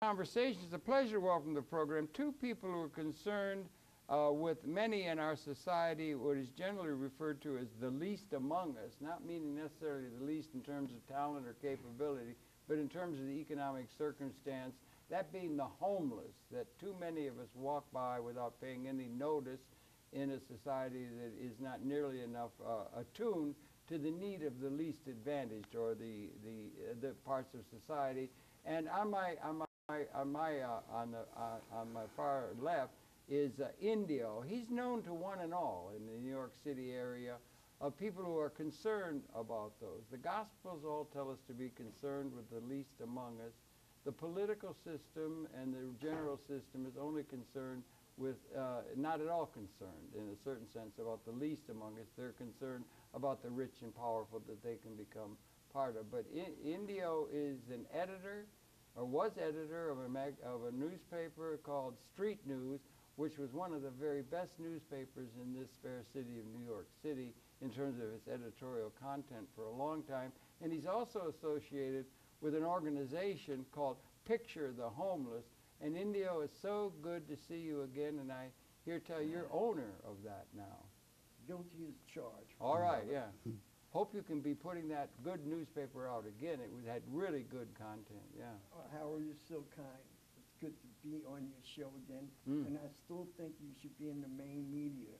Conversation. It's a pleasure to welcome to the program two people who are concerned with many in our society, what is generally referred to as the least among us, not meaning necessarily the least in terms of talent or capability, but in terms of the economic circumstance, that being the homeless, that too many of us walk by without paying any notice in a society that is not nearly enough attuned to the need of the least advantaged or the parts of society. And on my far left is Indio. He's known to one and all in the New York City area of people who are concerned about those. The Gospels all tell us to be concerned with the least among us. The political system and the general system is only concerned with, not at all concerned in a certain sense about the least among us. They're concerned about the rich and powerful that they can become part of. But Indio is an editor, or was editor of a newspaper called Street News, which was one of the very best newspapers in this fair city of New York City in terms of its editorial content for a long time. And he's also associated with an organization called Picture the Homeless. And Indio, it's so good to see you again, and I hear tell you're owner of that now. Guilty as charged. All right, yeah. Hope you can be putting that good newspaper out again. It had really good content, yeah. Howard, you're so kind. It's good to be on your show again. And I still think you should be in the main media.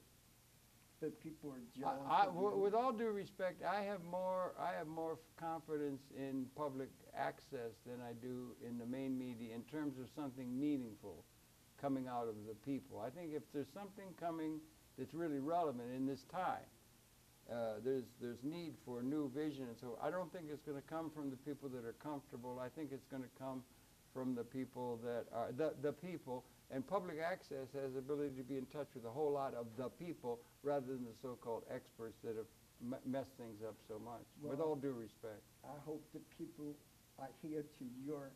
But people are jealous. With all due respect, I have more confidence in public access than I do in the main media in terms of something meaningful coming out of the people. I think if there's something coming that's really relevant in this time, there's need for new vision. And so I don't think it's going to come from the people that are comfortable. I think it's going to come from the people that are the people. And public access has the ability to be in touch with a whole lot of the people rather than the so-called experts that have messed things up so much, well, with all due respect. I hope that people adhere to your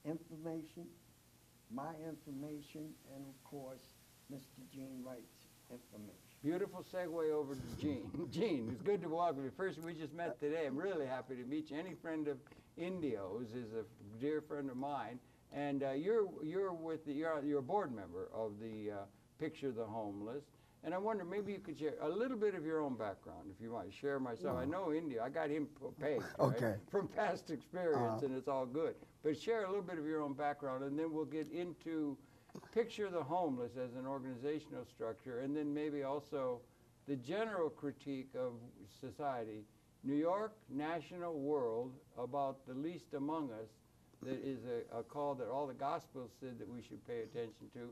information, my information, and of course, Mr. Gene Wright's information. Beautiful segue over to Gene. Gene, it's good to welcome you. First, we just met today. I'm really happy to meet you. Any friend of Indio's is a dear friend of mine. And you're a board member of the Picture the Homeless, and I wonder maybe you could share a little bit of your own background, if you might share myself. I know Indio. I got him pegged right, from past experience, and it's all good. But share a little bit of your own background, and then we'll get into Picture the Homeless as an organizational structure, and then maybe also the general critique of society, New York, national, world, about the least among us. That is a call that all the Gospels said that we should pay attention to,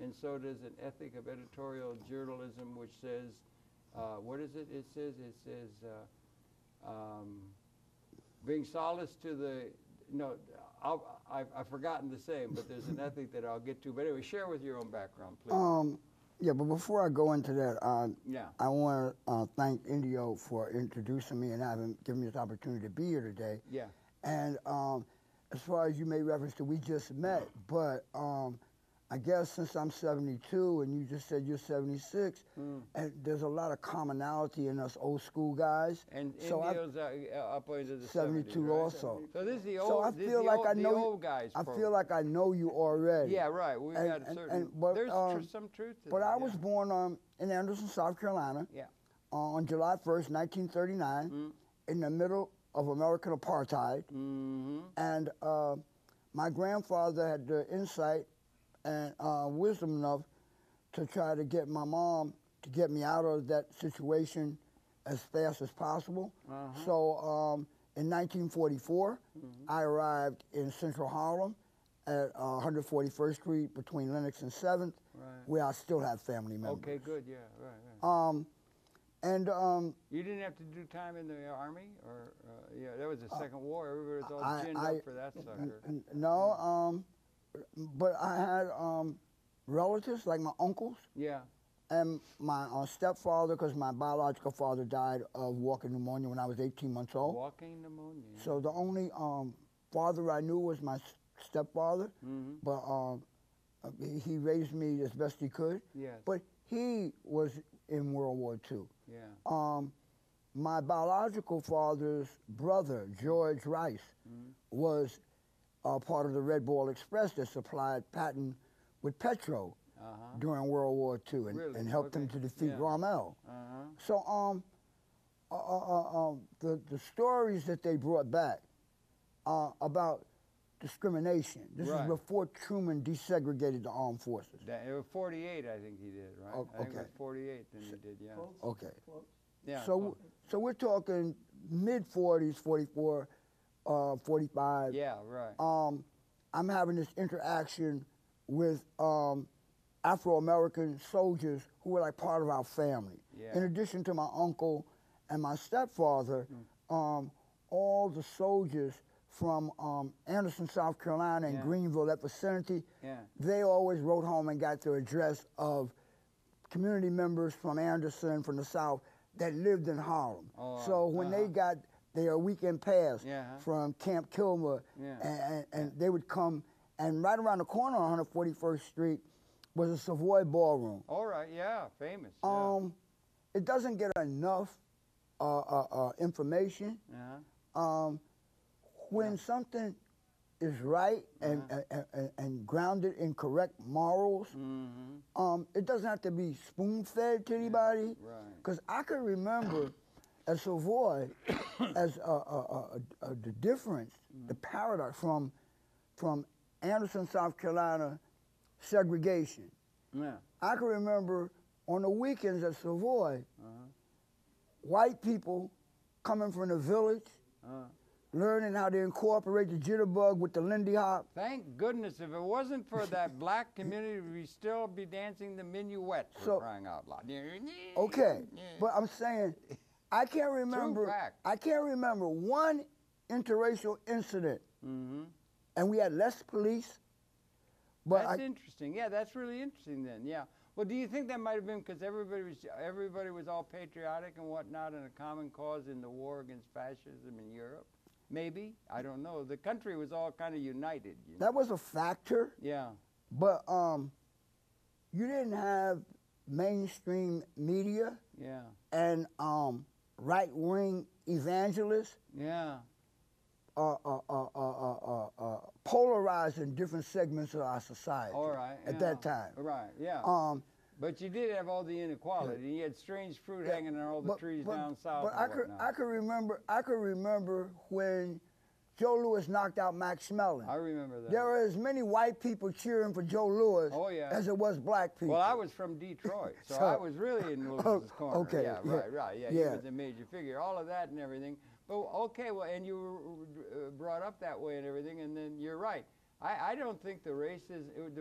and so does an ethic of editorial journalism, which says, what is it? It says, bring solace to the, no, I've forgotten the saying, but there's an ethic that I'll get to. But anyway, share with your own background, please. Yeah, but before I go into that, I want to thank Indio for introducing me and having given me this opportunity to be here today. Yeah. And as far as you made reference to, we just met, but I guess since I'm 72 and you just said you're 76, and there's a lot of commonality in us old school guys. And so Indio's up into the 72 right? also. So this is the old, so I feel like I know old guys. I feel like I know you already. Yeah, right. We've got a certain. But, there's some truth to that. But I was born in Anderson, South Carolina. Yeah. On July 1st, 1939, in the middle of American apartheid, and my grandfather had the insight and wisdom enough to try to get my mom to get me out of that situation as fast as possible. So in 1944, I arrived in Central Harlem at 141st Street between Lenox and 7th, where I still have family members. Okay, good, yeah, right. And you didn't have to do time in the Army, or yeah, that was the Second War. Everybody was all ginned up for that sucker. No, but I had relatives like my uncles. Yeah. And my stepfather, because my biological father died of walking pneumonia when I was 18 months old. Walking pneumonia. So the only father I knew was my stepfather, but he raised me as best he could. Yes. But he was in World War II. Yeah. My biological father's brother, George Rice, was part of the Red Ball Express that supplied Patton with petrol during World War II and helped him to defeat Rommel. So the stories that they brought back about discrimination. This is before Truman desegregated the armed forces. It was 48, I think he did, right? Okay. I think it was 48 then he did, yeah. Okay. Yeah. So we're talking mid-40s, 44, 45. Yeah, right. I'm having this interaction with Afro-American soldiers who were like part of our family. Yeah. In addition to my uncle and my stepfather, all the soldiers from Anderson, South Carolina, and Greenville, that vicinity, they always wrote home and got the address of community members from Anderson, from the South, that lived in Harlem. So when they got their weekend pass from Camp Kilmer, and they would come, and right around the corner on 141st Street was a Savoy Ballroom. All right, yeah, famous. It doesn't get enough information. When something is right and grounded in correct morals, it doesn't have to be spoon-fed to anybody. Because I can remember at Savoy as the difference, the paradox from Anderson, South Carolina, segregation. I can remember on the weekends at Savoy, white people coming from the village, learning how to incorporate the jitterbug with the Lindy Hop. Thank goodness. If it wasn't for that black community, we'd still be dancing the minuet, for crying out loud. Okay, but I'm saying, I can't remember. True fact. I can't remember one interracial incident, and we had less police. But that's interesting. Yeah, that's really interesting then. Yeah. Well, do you think that might have been because everybody was all patriotic and whatnot, and a common cause in the war against fascism in Europe? Maybe. I don't know. The country was all kind of united. You know? That was a factor. Yeah. But you didn't have mainstream media. Yeah. And right-wing evangelists. Yeah. Polarizing different segments of our society. All right. At that time. Right. Yeah. But you did have all the inequality. You had strange fruit hanging on all the trees down south. But I could remember when Joe Louis knocked out Max Schmeling. I remember that. There were as many white people cheering for Joe Louis as it was black people. Well, I was from Detroit, so I was really in Lewis's corner. Okay. Yeah, right. Yeah, he was a major figure. All of that and everything. But okay, well, and you were brought up that way and everything, and then you're right. I don't think the racism in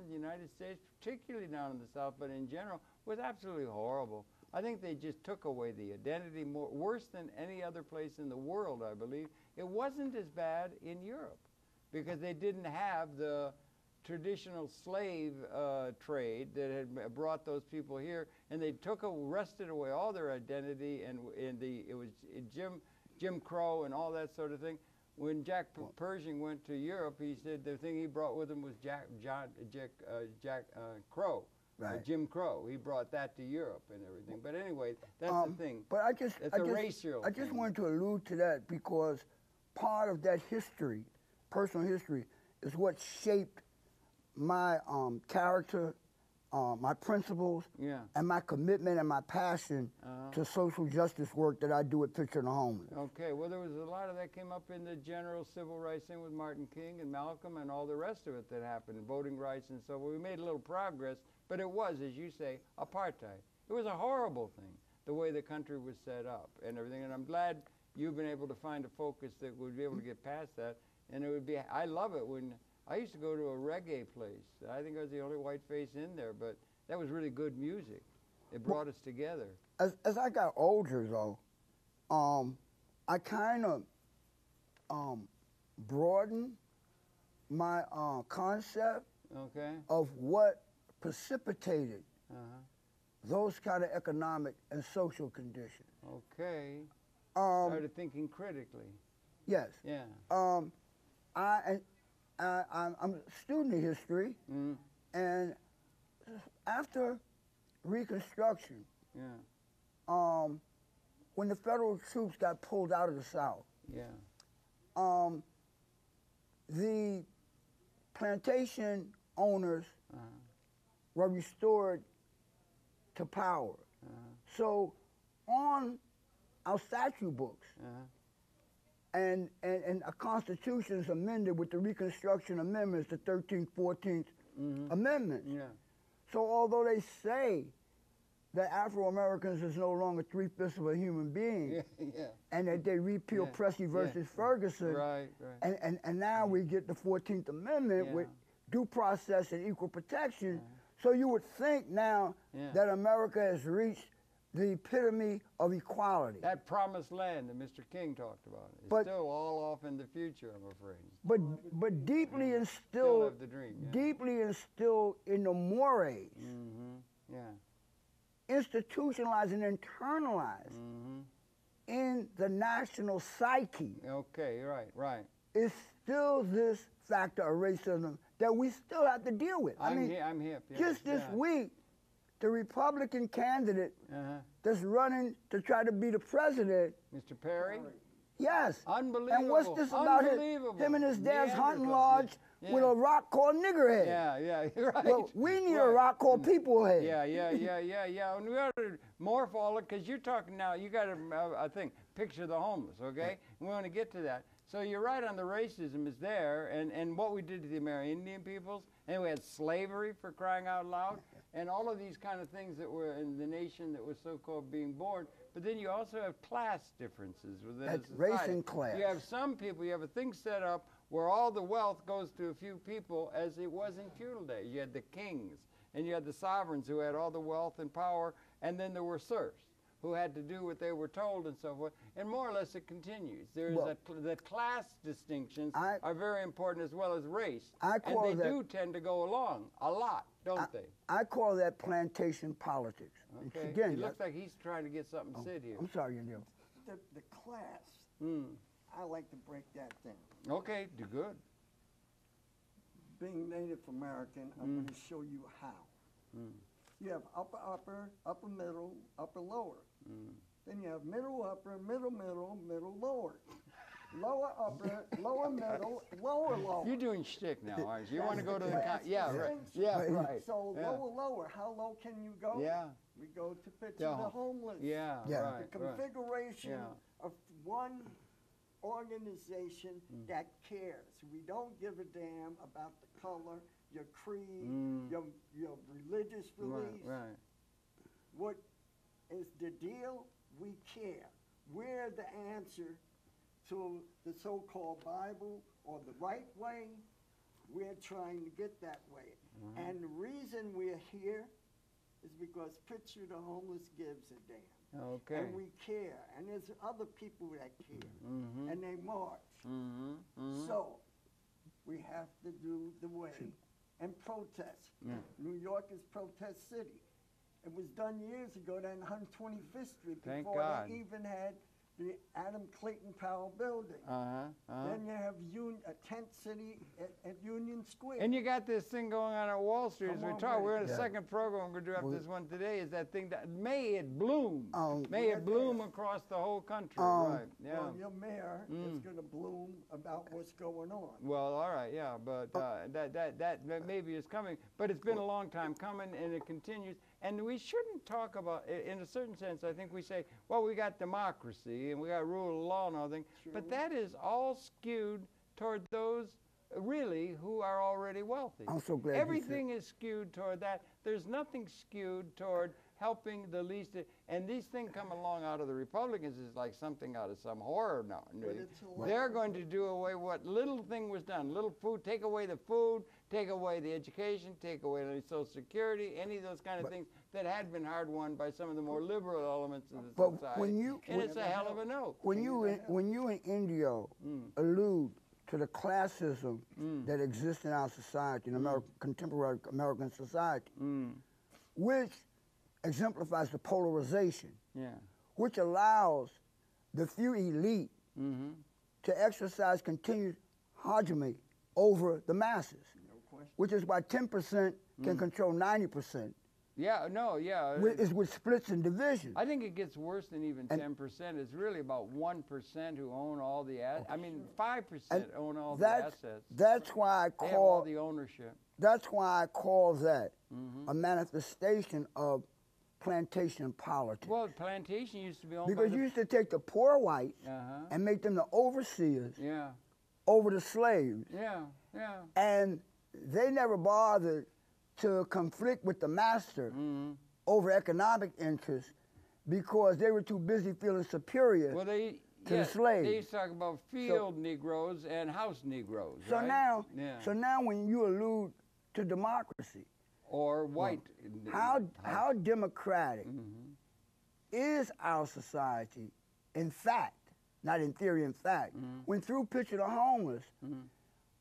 the United States, particularly down in the South, but in general, was absolutely horrible. I think they just took away the identity worse than any other place in the world, I believe. It wasn't as bad in Europe because they didn't have the traditional slave trade that had brought those people here, and they wrested away all their identity, and it was Jim Crow and all that sort of thing. When Jack Pershing went to Europe, he said the thing he brought with him was Jack Crow, Jim Crow. He brought that to Europe and everything. But anyway, that's the thing. But I just wanted to allude to that because part of that history, personal history, is what shaped my character, my principles, and my commitment and my passion to social justice work that I do at Picture the Homeless. Okay, well, there was a lot of that came up in the general civil rights thing with Martin King and Malcolm and all the rest of it that happened, voting rights and so on. We made a little progress, but it was, as you say, apartheid. It was a horrible thing, the way the country was set up and everything, and I'm glad you've been able to find a focus that would be able to get past that, and it would be, I love it when, I used to go to a reggae place. I think I was the only white face in there, but that was really good music. It brought us together. As I got older, though, I kind of broadened my concept of what precipitated those kind of economic and social conditions. Okay. Started thinking critically. Yes. Yeah. I'm a student of history, and after Reconstruction, when the federal troops got pulled out of the South, the plantation owners were restored to power. So on our statute books, and a Constitution is amended with the Reconstruction Amendments, the 13th, 14th Amendments. Yeah. So although they say that Afro-Americans is no longer 3/5 of a human being, and that they repeal Plessy versus Ferguson, and now we get the 14th Amendment with due process and equal protection, so you would think now that America has reached the epitome of equality. That promised land that Mr. King talked about is still all off in the future, I'm afraid. But deeply instilled, Still have the dream, deeply instilled in the mores, institutionalized and internalized in the national psyche. Okay, right. Is still this factor of racism that we still have to deal with. I'm hip. Yeah. Just this week, the Republican candidate that's running to try to be the president, Mr. Perry? yes. Unbelievable. And what's this about him and his dad's hunting lodge with a rock called niggerhead? Yeah, right. Well, we need a rock called peoplehead. Yeah. And we ought to morph all it, because you're talking now, you got to, I think, picture the homeless, okay? And we want to get to that. So you're right on the racism is there, and what we did to the American Indian peoples, and we had slavery, for crying out loud, and all of these kind of things that were in the nation that was so-called being born. But then you also have class differences within That's society. race and class. You have some people, you have a thing set up where all the wealth goes to a few people, as it was in feudal days. You had the kings, and you had the sovereigns who had all the wealth and power, and then there were serfs who had to do what they were told and so forth, and more or less it continues. There's the class distinctions are very important, as well as race, and they do tend to go along a lot, don't they? I call that plantation politics. Okay. Again, it looks like he's trying to get something said here. I'm sorry, Indio. The class, I like to break that down. Okay, do good. Being Native American, I'm going to show you how. You have upper middle, upper lower. Then you have middle upper, middle lower. Lower upper, lower middle, lower lower. You're doing shtick now, aren't you? You want to go to the right. So lower. How low can you go? Yeah. We go to picture the homeless. Yeah. The configuration of one organization that cares. We don't give a damn about the color, your creed, your religious beliefs. Right. What is the deal? We care. We're the answer to the so-called Bible, or the right way. We're trying to get that way. And the reason we're here is because Picture the Homeless gives a damn. Okay. And we care. And there's other people that care. And they march. So we have to do the way and protest. New York is protest city. It was done years ago down 125th Street before they even had the Adam Clayton Powell building. Then you have a tent city at Union Square. And you got this thing going on at Wall Street as we talk. We're in the second program. We're going to do after this one today. Is that thing that may it bloom? May it bloom across the whole country. Right. Yeah. Well, your mayor is going to bloom about what's going on. Well, all right. Yeah, but that maybe is coming. But it's been a long time coming, and it continues. And we shouldn't talk about, in a certain sense, I think we say, well, we got democracy and we got rule of law and all things, but that is all skewed toward those really who are already wealthy. I'm so glad everything is skewed toward that. There's nothing skewed toward helping the least. And these things come along out of the Republicans is like something out of some horror now. They're going to do away what little thing was done. Little food, take away the food, take away the education, take away the Social Security, any of those kind of things that had been hard won by some of the more liberal elements of the society. And it's a hell of a note. When you in Indio allude to the classism that exists in our society, in contemporary American society, which exemplifies the polarization, which allows the few elite to exercise continued hegemony over the masses, which is why 10% can control 90%. Yeah, no, yeah. Is with splits and divisions. I think it gets worse than even 10%. It's really about 1% who own all the assets. I mean, 5% own all the assets. That's why I They have all call the ownership. that's why I call that a manifestation of plantation politics. Well, plantation used to be owned Because by you used to take the poor whites Uh-huh. and make them the overseers Yeah, over the slaves, yeah, yeah. and they never bothered to conflict with the master over economic interests because they were too busy feeling superior Well, they to the slaves. They used to talk about field Negroes and house Negroes, So right? now, Yeah. so now, when you allude to democracy, Or white. how democratic is our society? In fact, not in theory, in fact, when through Picture the Homeless,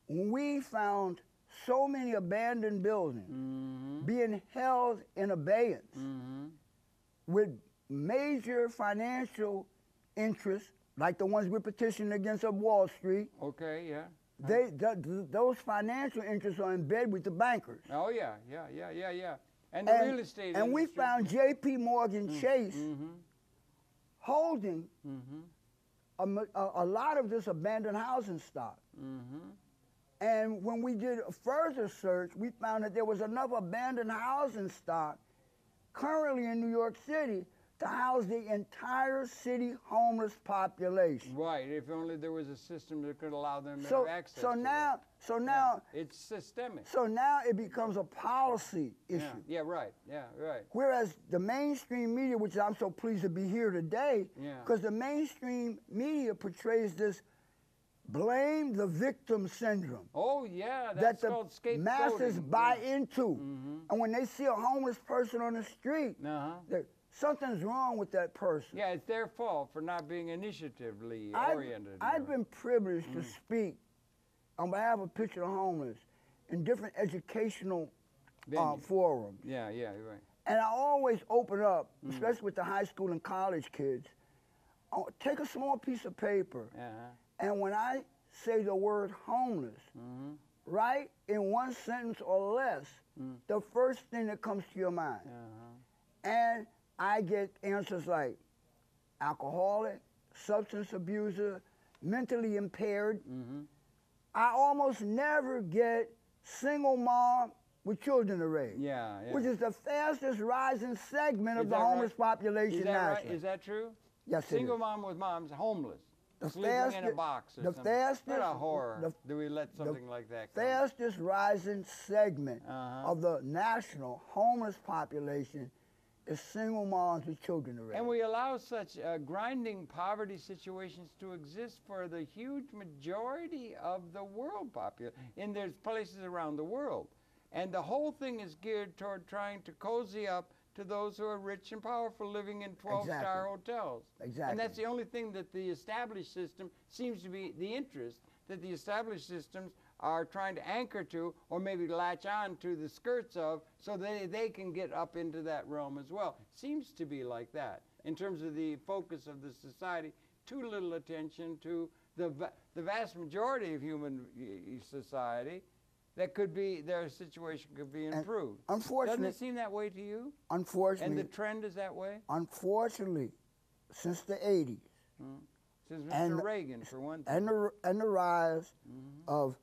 we found so many abandoned buildings being held in abeyance with major financial interests, like the ones we're petitioning against of Wall Street. Okay, yeah. Those financial interests are in bed with the bankers. Oh, yeah, yeah, yeah, yeah, yeah. And the real estate And we industry. found J.P. Morgan Chase holding a lot of this abandoned housing stock. And when we did a further search, we found that there was enough abandoned housing stock currently in New York City to house the entire city homeless population. Right, if only there was a system that could allow them to So, have access so to now, that. so now, It's systemic. so now it becomes a policy issue. Yeah, right, yeah, right. Whereas the mainstream media, which I'm so pleased to be here today, Yeah. because the mainstream media portrays this blame the victim syndrome Oh, yeah, that that's the called scapegoating. masses buy into. And when they see a homeless person on the street, Uh-huh. something's wrong with that person. Yeah, it's their fault for not being initiatively oriented. I've been privileged to speak on behalf of Picture the Homeless in different educational Venues. forums. Yeah, yeah, you're right. And I always open up, especially with the high school and college kids, take a small piece of paper, Uh-huh. and when I say the word homeless, write in one sentence or less the first thing that comes to your mind. And I get answers like alcoholic, substance abuser, mentally impaired. I almost never get single mom with children to raise, Yeah, yeah. which is the fastest rising segment of Is the that homeless right? population Is that right? nationally. Is that true? Yes, it Single is. mom with mom's homeless. The Sleeping in a fastest- box or the something. fastest- What a horror. the- Do we let something like that come? Fastest rising segment of the national homeless population is single moms with children to raise. And we allow such grinding poverty situations to exist for the huge majority of the world population. And there's places around the world. And the whole thing is geared toward trying to cozy up to those who are rich and powerful living in 12-star hotels. Exactly. And that's the only thing that the established system seems to be the interest that the established systems are trying to anchor to or maybe latch on to the skirts of so they can get up into that realm as well. Seems to be like that in terms of the focus of the society. Too little attention to the vast majority of human society that could be, their situation could be improved. Unfortunately, doesn't it seem that way to you? Unfortunately, And the trend is that way? Unfortunately, since the 80s, Since Mr. and- Reagan, for one thing. and the rise of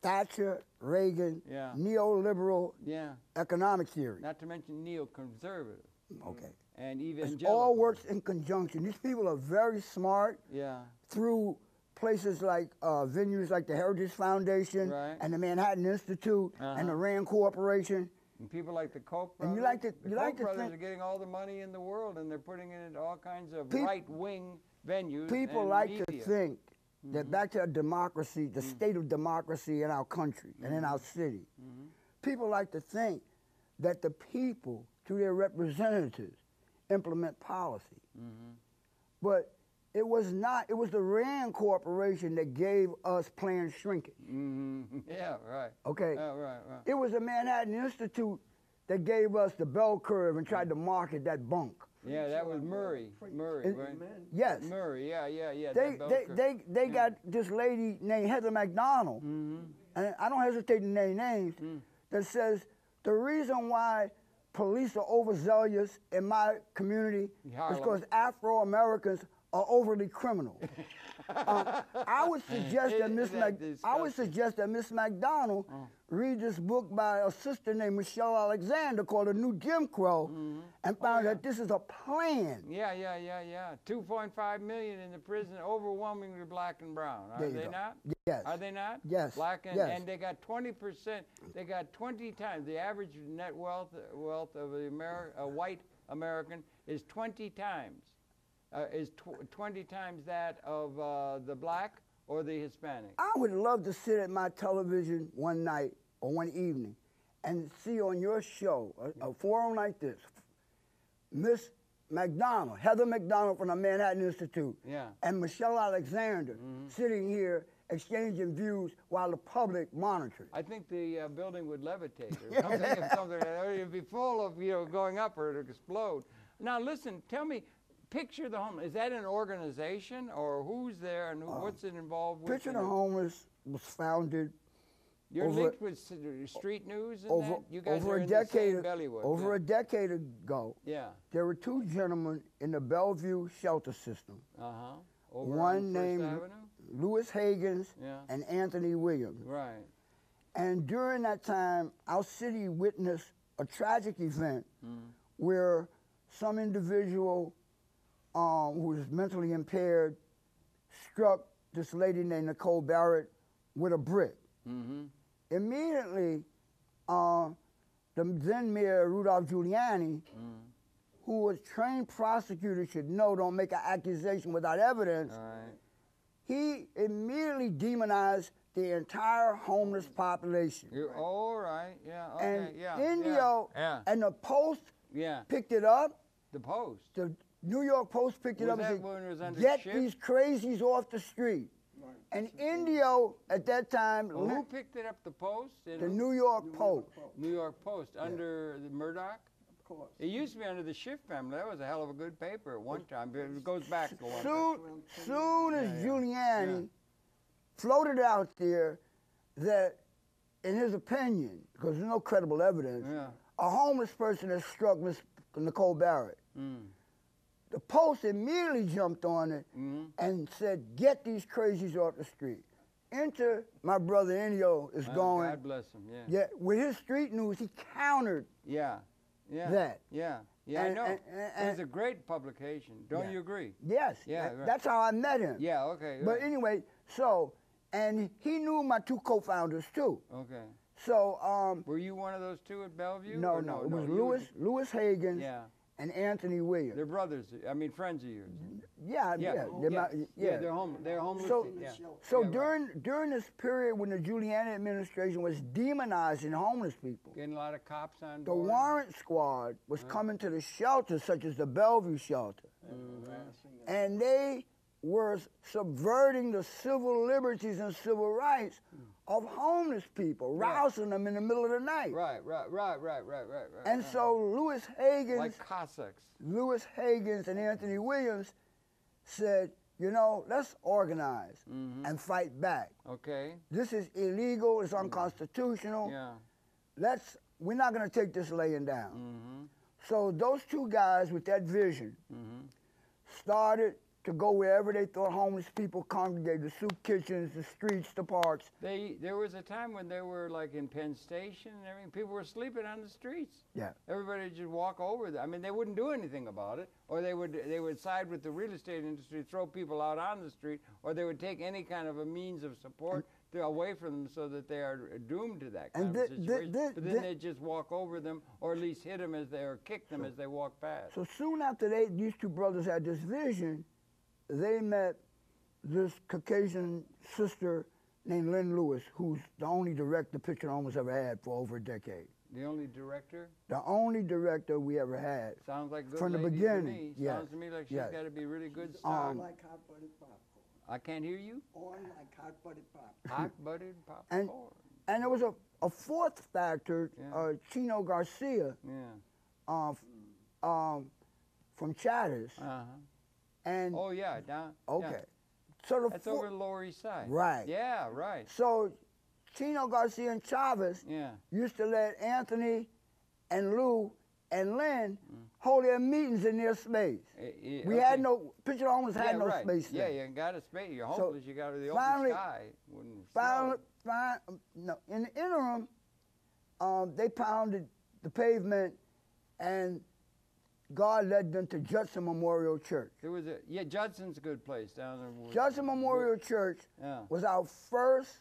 Thatcher, Reagan, Yeah. neoliberal Yeah, economic theory. not to mention neoconservative Okay. and It evangelical. all works in conjunction. These people are very smart Yeah, through places like venues like the Heritage Foundation Right. and the Manhattan Institute and the Rand Corporation. and people like the Koch brothers. And you like to- the you Koch like to brothers think- are getting all the money in the world, and they're putting it into all kinds of Peop- right-wing venues. People and like media. to think that back to democracy, the state of democracy in our country and in our city, people like to think that the people, through their representatives, implement policy. But it was not. It was the Rand Corporation that gave us planned shrinkage. Yeah, right. Okay? Oh, right, right. It was the Manhattan Institute that gave us the bell curve and tried to market that bunk. Yeah, that was Murray. Murray, right? Yes. Murray, yeah. They that bell they curve. they, they got this lady named Heather McDonald, and I don't hesitate to name names, that says the reason why police are overzealous in my community Harlem. because Afro-Americans are overly criminal. I would suggest that Miss McDonald read this book by a sister named Michelle Alexander called A New Jim Crow, and found that this is a plan. Yeah. 2.5 million in the prison, overwhelmingly black and brown. Are they not? Yes. Are they not? Yes. Black and, yes. and they got 20%. They got 20 times the average net wealth of a white American is 20 times. 20 times that of the black or the Hispanic. I would love to sit at my television one night or one evening and see on your show, a forum like this, Miss McDonald, Heather McDonald from the Manhattan Institute, and Michelle Alexander sitting here exchanging views while the public monitors. I think the building would levitate or something. It'd be full of, going up or it'd explode. Now listen, tell me, Picture the Homeless, is that an organization or who's there and what's it involved with? Picture the Homeless was founded. You're linked with Street News and that? You guys are in the same Bellywood. Over a decade ago, there were two gentlemen in the Bellevue shelter system. One named Louis Higgins and Anthony Williams. Right. And during that time, our city witnessed a tragic event where some individual who was mentally impaired struck this lady named Nicole Barrett with a brick. Immediately, the then mayor, Rudolph Giuliani, who was trained prosecutor, should know don't make an accusation without evidence, he immediately demonized the entire homeless population. All right, okay, and Indio and the Post picked it up. The Post? The New York Post picked it up and said, get these crazies off the street. And Indio, at that time... Well, who picked it up, the Post? The New York Post. New York Post, under the Murdoch? Of course. It used to be under the Schiff family. That was a hell of a good paper at one time. But it goes back to one Soon as Giuliani floated out there that, in his opinion, because there's no credible evidence, a homeless person had struck Miss Nicole Barrett. The Post immediately jumped on it and said, get these crazies off the street. Enter my brother Indio is going. God bless him, with his street news, he countered that. I know. It's a great publication. Don't you agree? Yes. That's how I met him. Okay. But anyway, and he knew my two co-founders too. Okay. So, were you one of those two at Bellevue? No. It was Louis Higgins and Anthony Williams. They're brothers. I mean, friends of yours. They're homeless. They're homeless. So during this period when the Giuliani administration was demonizing homeless people, getting a lot of cops on board. The warrant squad was coming to the shelters, such as the Bellevue shelter, and they were subverting the civil liberties and civil rights of homeless people, rousing them in the middle of the night. Right. And so Louis Higgins, like Cossacks, and Anthony Williams said, let's organize and fight back. Okay. This is illegal. It's unconstitutional. We're not going to take this laying down. So those two guys with that vision started to go wherever they thought homeless people congregated, the soup kitchens, the streets, the parks. There was a time when they were like in Penn Station and everything. People were sleeping on the streets. Everybody would just walk over there. I mean, they wouldn't do anything about it, or they would side with the real estate industry, throw people out on the street, or they would take any kind of a means of support away from them so that they are doomed to that kind of situation. But then they'd just walk over them, or at least hit them or kick them as they walk past. So soon after these two brothers had this vision, they met this Caucasian sister named Lynn Lewis, who's the only director Picture the Homeless ever had for over a decade. The only director? The only director we ever had. Sounds like good from the lady beginning. To me. Sounds to me like she's got to be really good stuff. On like hot buttered popcorn. I can't hear you. On like hot buttered popcorn. Hot buttered popcorn. And there was a fourth factor, Chino Garcia, from Chatters. And so that's over the Lower East Side. Right. Yeah, right. So Chino Garcia and Chavez used to let Anthony and Lou and Lynn hold their meetings in their space. We had no, Picture the Homeless had no space there. Yeah, you got a space. You're homeless, you got the finally, open sky. In the interim, they pounded the pavement, and God led them to Judson Memorial Church. There was Judson's a good place down there. Judson Memorial Church was our first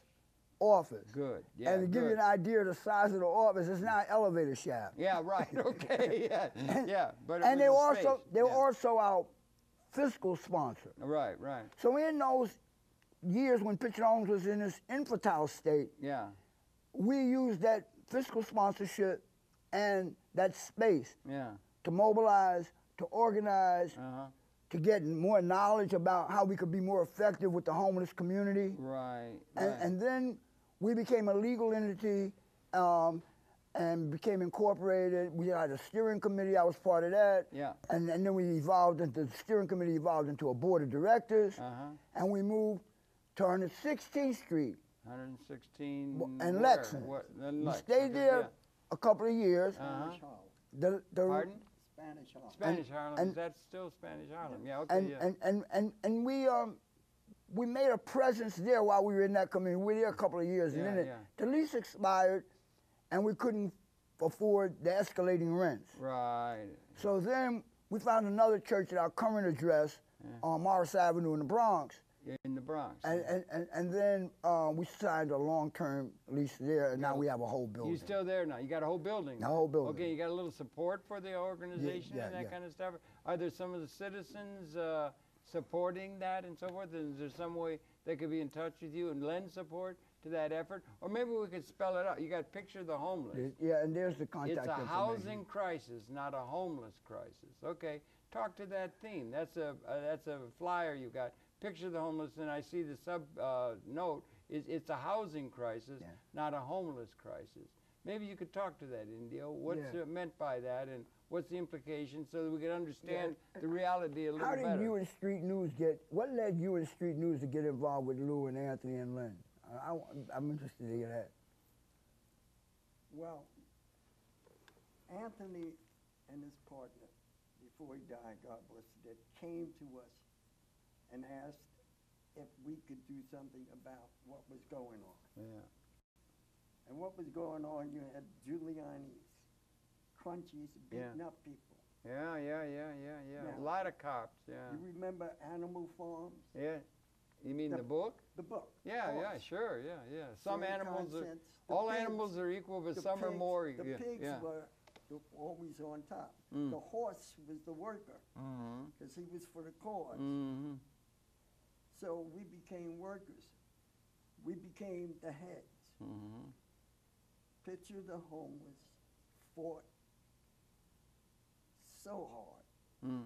office. Good. Yeah. And to give you an idea of the size of the office, it's not an elevator shaft. Yeah. Right. Okay. Yeah. But and they were also our fiscal sponsor. Right. Right. So in those years when Picture the Homeless was in this infantile state, we used that fiscal sponsorship and that space to mobilize, to organize, to get more knowledge about how we could be more effective with the homeless community. Right. And then we became a legal entity and became incorporated. We had a steering committee. I was part of that. Yeah. And then we evolved into, the steering committee evolved into a board of directors. And we moved to 116th Street. 116. And Lexington. We stayed there a couple of years. Pardon? Spanish Harlem. Spanish Harlem. Is that still Spanish Harlem? Yeah. Okay. And we made a presence there while we were in that community. We were there a couple of years, and then the lease expired, and we couldn't afford the escalating rents. Right. So then we found another church at our current address on Morris Avenue in the Bronx. In the Bronx. And then we signed a long-term lease there, and now we have a whole building. You're still there now? You got a whole building? A whole building. Okay, you got a little support for the organization and that kind of stuff? Are there some of the citizens supporting that and so forth? Is there some way they could be in touch with you and lend support to that effort? Or maybe we could spell it out. You got Picture the Homeless. Yeah, and there's the contact information. It's a housing crisis, not a homeless crisis. Okay, talk to that theme. That's a flyer you got. Picture the Homeless, and I see the sub note. It's a housing crisis, not a homeless crisis. Maybe you could talk to that, Indio. What's meant by that, and what's the implication, so that we can understand the reality a little better. How did you and Street News what led you and Street News to get involved with Lou and Anthony and Lynn? I'm interested to hear that. Well, Anthony and his partner, before he died, God bless him, came to us and asked if we could do something about what was going on. Yeah. And what was going on, you had Giuliani's, Crunchies, beating up people. Yeah. Now, a lot of cops, You remember Animal Farms? Yeah. You mean the book? The book. Yeah, sure, yeah. Some Same animals concepts. all pigs, animals are equal, but some pigs, are more. The pigs were always on top. Mm. The horse was the worker, because he was for the cause. So we became workers. We became the heads. Picture the Homeless fought so hard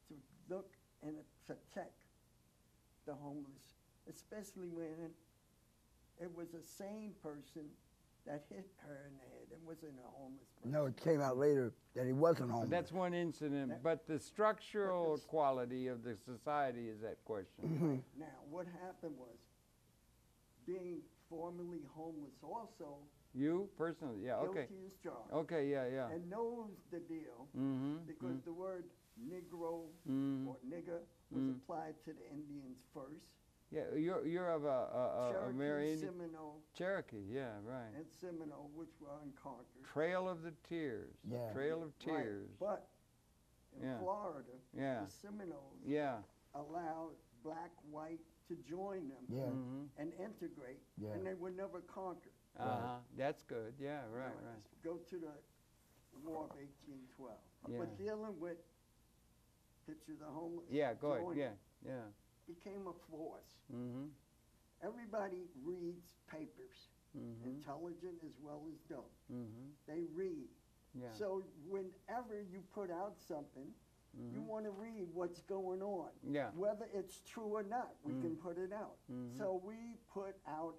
to look and protect the homeless, especially when it was a sane person that hit her in the head. It wasn't a homeless person. No, it came out later that he wasn't homeless. That's one incident, but the structural quality of the society is that question. Now, what happened was, being formerly homeless also, you personally, okay. guilty as charged. Okay, yeah. And knows the deal, because the word Negro or nigger was applied to the Indians first. Yeah, you're of a Marion Seminole. Cherokee, yeah, right. And Seminole, which were unconquered. Trail of the Tears. Yeah. Trail of Tears. Right. But in Florida, the Seminoles allowed black, white to join them and integrate, and they were never conquered. That's good. Yeah, right. Go to the War of 1812. Yeah. But dealing with Picture the Homeless. Yeah, go ahead. Yeah. Became a force. Everybody reads papers, intelligent as well as dumb. They read. Yeah. So whenever you put out something, you want to read what's going on. Yeah. Whether it's true or not, we can put it out. So we put out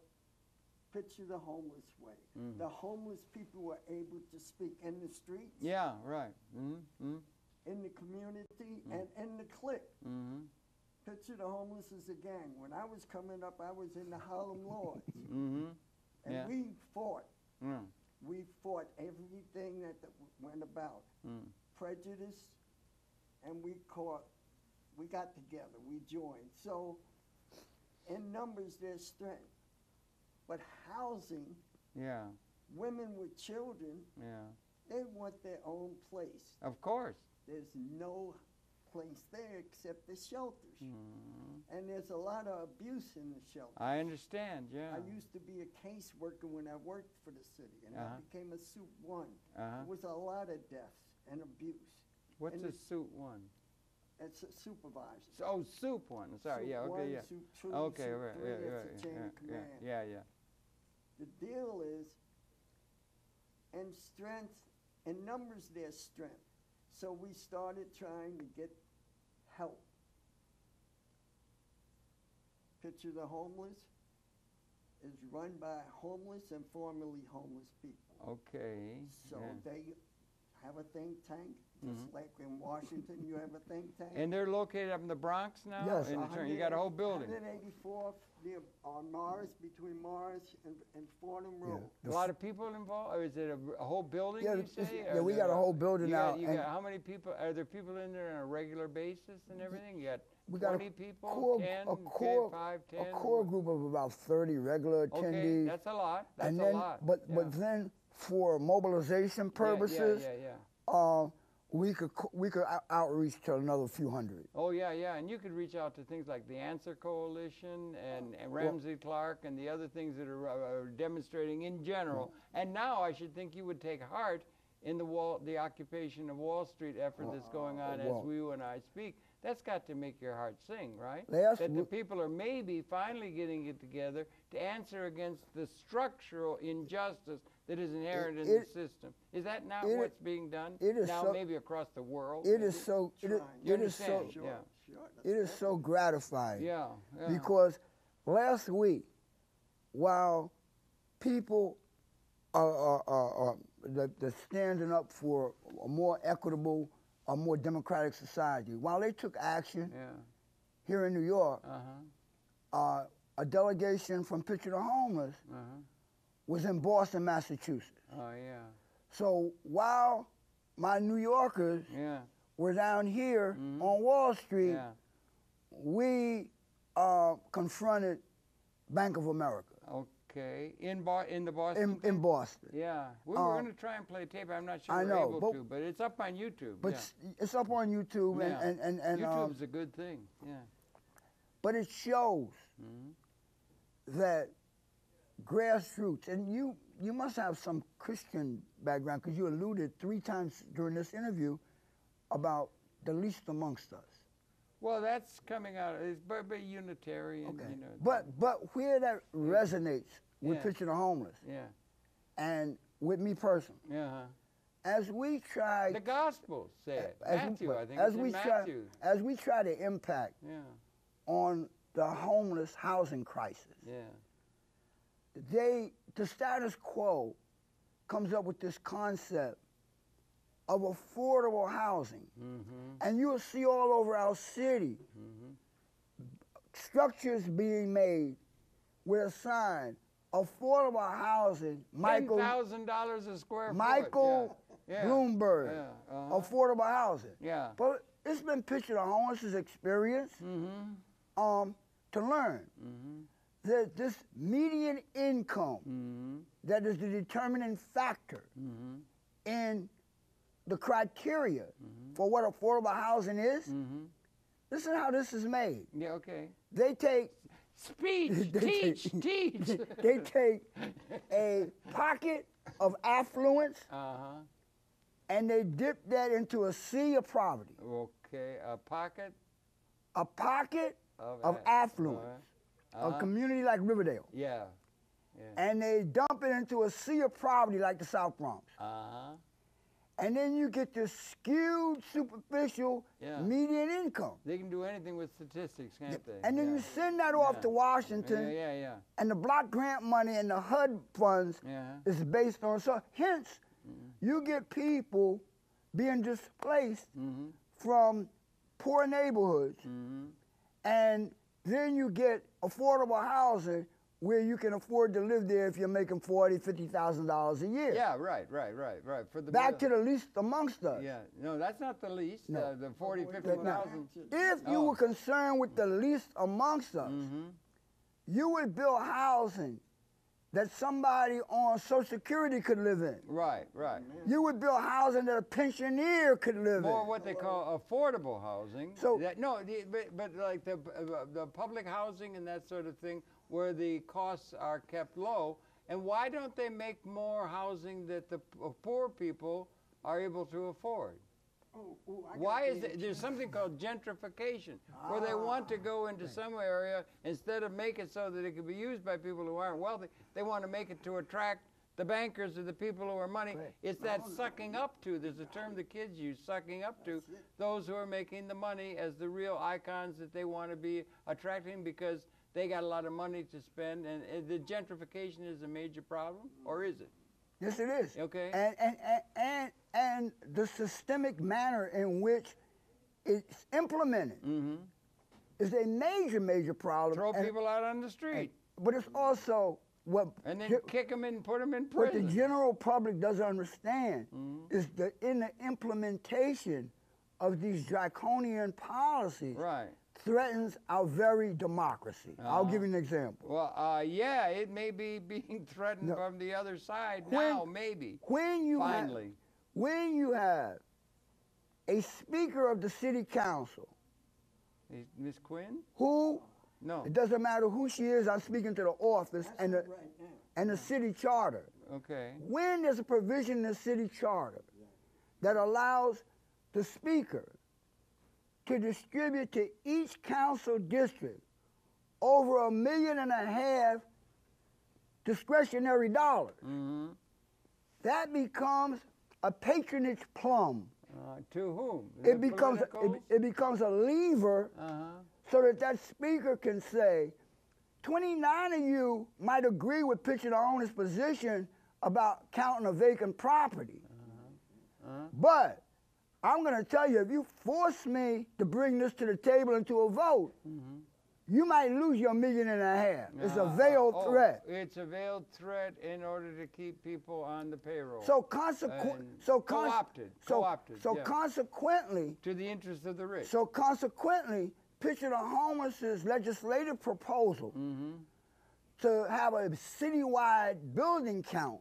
Picture the Homeless way. The homeless people were able to speak in the streets. Yeah, right. In the community and in the clique. Picture the Homeless as a gang. When I was coming up, I was in the Harlem Lords. And we fought. We fought everything that went about. Prejudice, and we got together, we joined. So in numbers, there's strength. But housing, Yeah. women with children, Yeah. they want their own place. Of course. There's no place there except the shelters. And there's a lot of abuse in the shelters. I understand, yeah. I used to be a caseworker when I worked for the city, and I became a Sup 1. There was a lot of deaths and abuse. What's and a Suit 1? It's a supervisor. Oh, Soup 1. Sorry, Sup yeah, okay, 1, yeah. Sup 2, Okay, Sup right, 3, yeah, that's right, the chain yeah, of command. yeah, yeah. The deal is, in strength, in numbers there's strength. So we started trying to get help. Picture the Homeless is run by homeless and formerly homeless people. Okay. So yeah. they have a think tank, just like in Washington you have a think tank. And they're located up in the Bronx now? Yes. You got a whole building. 184th near, on Morris, between Morris and Fordham Road. A lot of people involved? Or is it a whole building, Yeah, you say? yeah, we got a whole building now. You and got how many people? Are there people in there on a regular basis and everything? You got we got 20 people, core, 10, a core, 5, 10? a core group of about 30 regular Okay, attendees. that's a lot. That's and a then, lot. But yeah. but then for mobilization purposes, yeah. we could outreach to another few hundred. Oh, yeah, yeah. And you could reach out to things like the Answer Coalition and Ramsey Clark and the other things that are demonstrating in general. And now I should think you would take heart in the occupation of Wall Street effort that's going on as you and I speak. That's got to make your heart sing, right? That the people are maybe finally getting it together to answer against the structural injustice that is inherent in the system. Is that not what's being done now, maybe across the world? It is so. It is so gratifying. Yeah. Because last week, while people are standing up for a more equitable, a more democratic society, while they took action here in New York, a delegation from Picture the Homeless was in Boston, Massachusetts. Oh, yeah. So while my New Yorkers were down here on Wall Street, we confronted Bank of America. Okay, in the Boston? In Boston. Yeah, we were going to try and play tape. I'm not sure I we're know, able to, but it's up on YouTube. But it's up on YouTube, and YouTube's a good thing. Yeah. But it shows that grassroots, and you must have some Christian background because you alluded 3 times during this interview about the least amongst us. Well, that's coming out. It's but Unitarian, okay. You know. But where that resonates with Picture the Homeless, and with me personally, as we try, the Gospel said Matthew, I think as it's we in try, Matthew. as we try to impact on the homeless housing crisis, the status quo comes up with this concept of affordable housing. And you'll see all over our city structures being made with a sign, affordable housing, Michael, $10,000 a square foot. Michael Bloomberg, affordable housing. Yeah. But it's been Picture the Homeless' experience to learn that this median income that is the determining factor in the criteria for what affordable housing is. Listen how this is made. Yeah, okay. They take teach. They take a pocket of affluence and they dip that into a sea of poverty. Okay, a pocket of affluence, a community like Riverdale. Yeah. And they dump it into a sea of poverty like the South Bronx. And then you get this skewed, superficial median income. They can do anything with statistics, can't they? And then you send that off to Washington. And the block grant money and the HUD funds is based on. So hence, you get people being displaced from poor neighborhoods. And then you get affordable housing where you can afford to live there if you're making $40,000-$50,000 a year. Yeah, right. For the Back to the least amongst us. Yeah, no, that's not the least. No. The 40, 50,000. If you were concerned with the least amongst us, you would build housing that somebody on Social Security could live in. Right. You would build housing that a pensioner could live More in. what they call affordable housing. So- but like the public housing and that sort of thing, where the costs are kept low. And why don't they make more housing that the poor people are able to afford? Why is it? There's something called gentrification, where they want to go into some area, instead of make it so that it can be used by people who aren't wealthy, they want to make it to attract the bankers or the people who are money. Right. It's that sucking up to. There's a term the kids use, sucking up to those who are making the money as the real icons that they want to be attracting, because they got a lot of money to spend. And the gentrification is a major problem, or is it? Yes, it is. Okay. And the systemic manner in which it's implemented is a major problem. Throw people out on the street. But it's also what And then kick them in and put them in what the prison. general public doesn't understand is that in the implementation of these draconian policies Right. threatens our very democracy. I'll give you an example. Well, yeah, it may be being threatened from the other side now, maybe. When you Finally. when you have a speaker of the city council Is Miss Quinn? who, No. it doesn't matter who she is, I'm speaking to the office and the city charter. Okay. When there's a provision in the city charter that allows the speaker to distribute to each council district over $1.5 million discretionary dollars, that becomes a patronage plum. To whom? It becomes a lever so that speaker can say, 29 of you might agree with pitching the owner's position about counting a vacant property. But I'm going to tell you, if you force me to bring this to the table and to a vote, you might lose your $1.5 million. It's a veiled threat. It's a veiled threat in order to keep people on the payroll. So co-opted. Consequently, To the interest of the rich. So consequently, picture the homeless's legislative proposal to have a citywide building count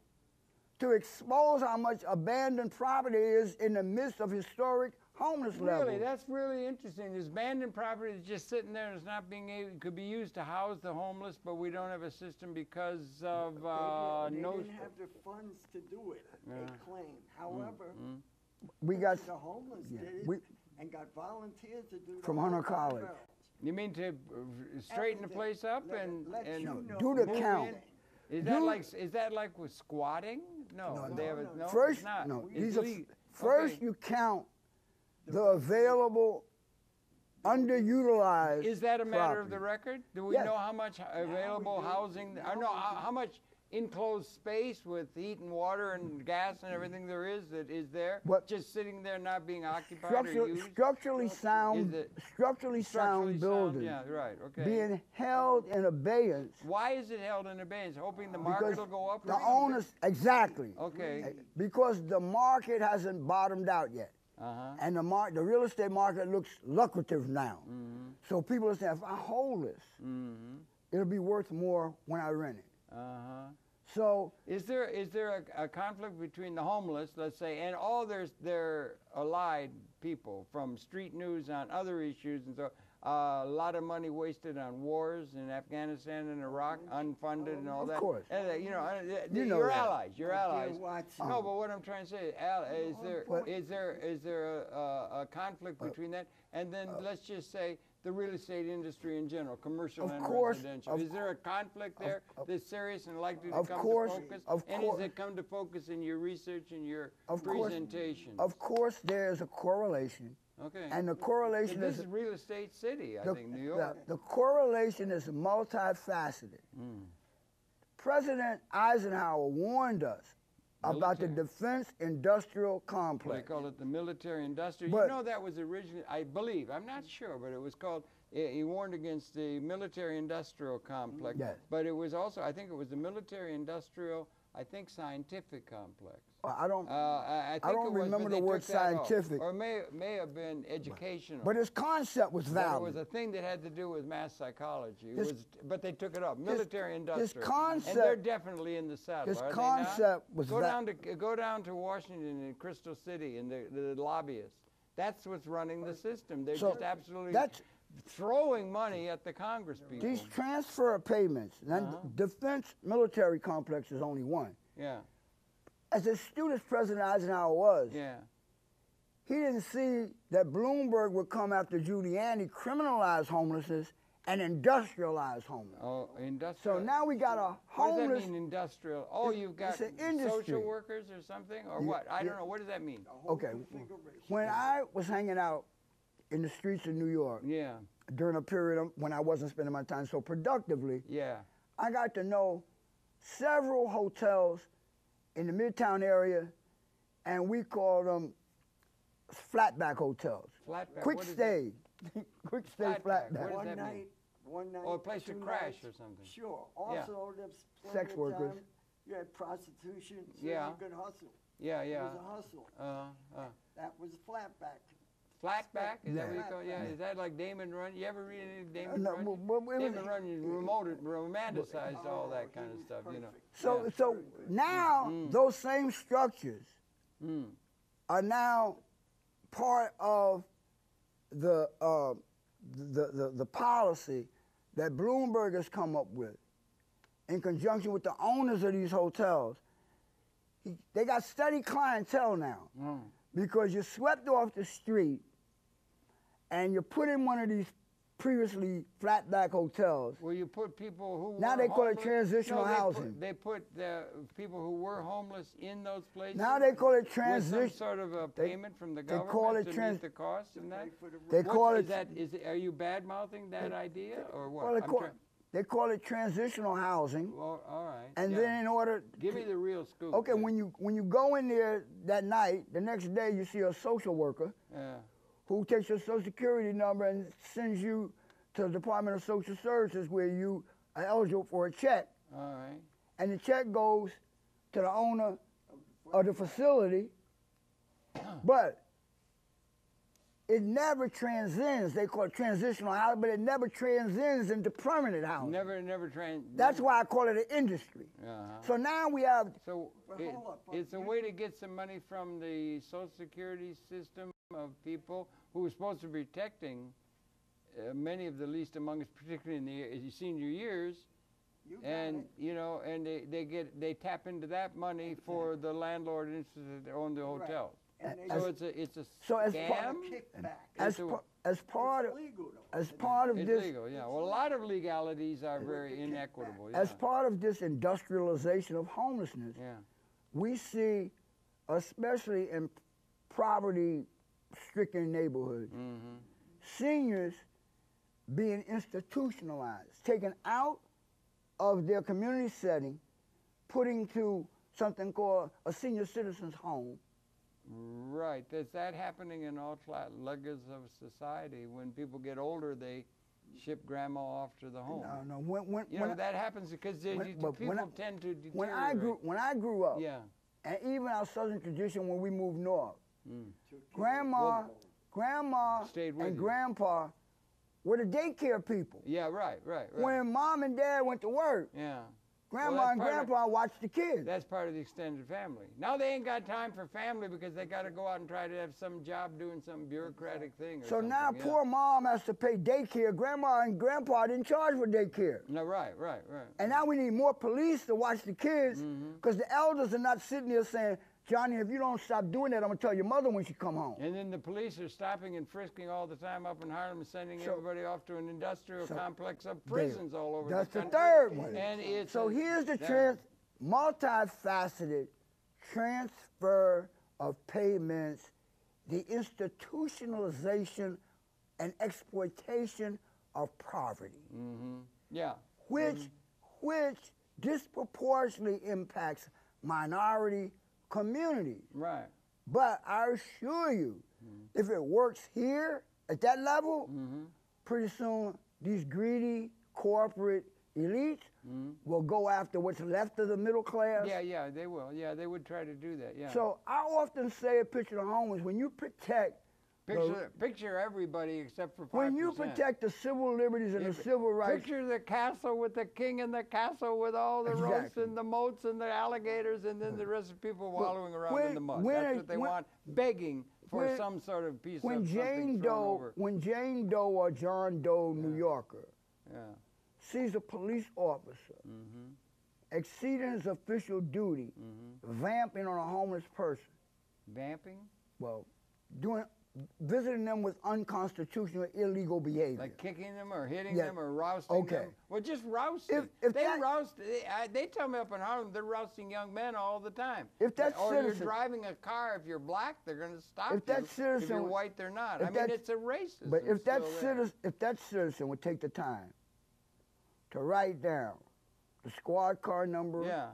to expose how much abandoned property is in the midst of historic homeless levels. Really, that's really interesting. There's abandoned property that's just sitting there and it's not being able, could be used to house the homeless, but we don't have a system because of they didn't have the funds to do it. They claim. However, we got the homeless did it and got volunteers to do from the Hunter whole College. route. You mean to straighten the place up and do the move count. in? Is that like with squatting? No, they have no. First, it's not. no. It's First, okay. you count the available, underutilized. Is that a matter of property. the record? Do we Yes. know how much available housing? No, how much enclosed space with heat and water and gas and everything there is that is there, What- just sitting there not being occupied or used? Structurally sound, Is it structurally sound buildings Yeah, right. Okay. being held in abeyance. Why is it held in abeyance? Hoping the market Because will go up. the owners, exactly. Okay. Because the market hasn't bottomed out yet. And the real estate market looks lucrative now. So people are saying, if I hold this, it'll be worth more when I rent it. So Is there a conflict between the homeless, let's say, and all their allied people from street news on other issues, and so a lot of money wasted on wars in Afghanistan and Iraq, unfunded and all that. Of course. And, You know you're that. allies. You're allies. Watson. No, but what I'm trying to say is there a conflict between that, and then let's just say the real estate industry in general, commercial and residential. Is there a conflict there that's serious and likely to come to focus? And does it come to focus in your research and your presentation? Of course, there's a correlation. Okay. And the correlation This is real estate city, I think, New York. The correlation is multifaceted. President Eisenhower warned us about the defense industrial complex. They call it the military industrial. But- You know, that was originally, I believe, I'm not sure, but it was called, he warned against the military industrial complex. Yes. But it was also, I think it was the military industrial, I think, scientific complex. I don't. I think I don't it was, remember but the they word took that off. scientific. Or may have been educational. But its concept was But it valid. was a thing that had to do with mass psychology. It This- was, but they took it off. Military industrial. this concept- and they're definitely in the saddle. this are they concept not? was go down to Washington and Crystal City and the lobbyists. That's what's running the system. They're So just absolutely that's- throwing money at the Congress people. These transfer payments, and defense military complex is only one. Yeah, As astute as President Eisenhower was, yeah. he didn't see that Bloomberg would come after Giuliani, criminalize homelessness, and industrialize homelessness. Oh, industrial. So now we got a What does homeless. that mean, industrial? Oh, you've got it's an industry. social workers or something? Or Yeah, what? I yeah. don't know. What does that mean? Okay, when I was hanging out in the streets of New York Yeah, during a period when I wasn't spending my time so productively, yeah. I got to know several hotels in the Midtown area, and we called them flatback hotels. Flatback, Quick what is stay. Quick stay Flatback, flatback. what does that mean? One night. Or a place to 2 crash nights. or something. Sure. Yeah. Also, there's plenty Sex of workers. time. You had prostitution. So Yeah. you could hustle. Yeah, It yeah. was a hustle. That was flatback. Flatback? Is that what you Yeah. call it? Yeah. Flatback. Is that like Damon Run? You ever read any of Damon No, Runyon? well, it was- Damon Runyon romanticized all that kind of stuff, you know. So, Yeah. so now those same structures are now part of the policy that Bloomberg has come up with in conjunction with the owners of these hotels. They got steady clientele now because you're swept off the street and you're put in one of these previously flatback hotels. Well, you put people who Now were they call it homeless- transitional no, housing. They put the people who were homeless in those places. Now they call it with transition. some sort of a payment from the they government call it to trans- meet the costs and that. They What- call is it. that. Are you bad mouthing that idea or what? Well, I'm they call it transitional housing. well, all right. And yeah. then in order, Give me the real scoop. okay, yeah. when you go in there that night, the next day you see a social worker Yeah. who takes your social security number and sends you to the Department of Social Services where you are eligible for a check, All right. and the check goes to the owner of the facility, but it never transcends. They call it transitional housing, but it never transcends into permanent housing. Never That's why I call it an industry. Uh-huh. So now we have. So But hold up, but it's a way to get some money from the Social Security system of people who are supposed to be protecting many of the least among us, particularly in the senior years. You got And it. you know, and they tap into that money for the landlord institutions that own the Right. hotels. And they So just it's a So as scam. part- kickback. As, It's a- as part It's of legal, though. as part of It's this legal, yeah. Well, a lot of legalities are very inequitable. Yeah. as part of this industrialization of homelessness, yeah. we see, especially in poverty-stricken neighborhoods, Mm-hmm. seniors being institutionalized, taken out of their community setting, put into something called a senior citizens home. Right. Is that happening in all layers of society? When people get older, they ship grandma off to the home. No, You know, that happens because people tend to deteriorate. when I grew up, Yeah. and even our southern tradition when we moved north, Mm. grandma Stayed with and you. grandpa were the daycare people. Yeah, right. When mom and dad went to work, Yeah. grandma that's and part of- grandpa watched the kids. That's part of the extended family. Now they ain't got time for family because they got to go out and try to have some job doing some bureaucratic thing. Or So now something, yeah. poor mom has to pay daycare. Grandma and grandpa didn't charge for daycare. No, right. And now we need more police to watch the kids Mm-hmm. because the elders are not sitting there saying, Johnny, if you don't stop doing that, I'm going to tell your mother when she come home. And then the police are stopping and frisking all the time up in Harlem and sending everybody off to an industrial complex of prisons all over That's the the country. third one. And it's So here's the multifaceted transfer of payments, the institutionalization and exploitation of poverty, Yeah. which disproportionately impacts minority, communities. Right. But I assure you, if it works here at that level, pretty soon these greedy corporate elites will go after what's left of the middle class. Yeah, yeah, they will. Yeah, they would try to do that. Yeah. So I often say a picture of the homeless, when you protect Picture everybody except for 5%. when you protect the civil liberties and the civil rights. Picture the castle with the king in the castle with all the roasts and the moats and the alligators, and then the rest of people wallowing around in the mud. That's what they want, begging for some sort of piece of something thrown over. When Jane Doe or John Doe, New Yorker, sees a police officer exceeding his official duty, vamping on a homeless person. Vamping? Well, visiting them with unconstitutional, illegal behavior. Like kicking them or hitting them or rousting them? Well, just rousting. They tell me up in Harlem they're rousting young men all the time. Or you're driving a car, if you're black, they're going to stop you. If you're white, they're not. I mean, it's a racist. But if that citizen would take the time to write down the squad car number,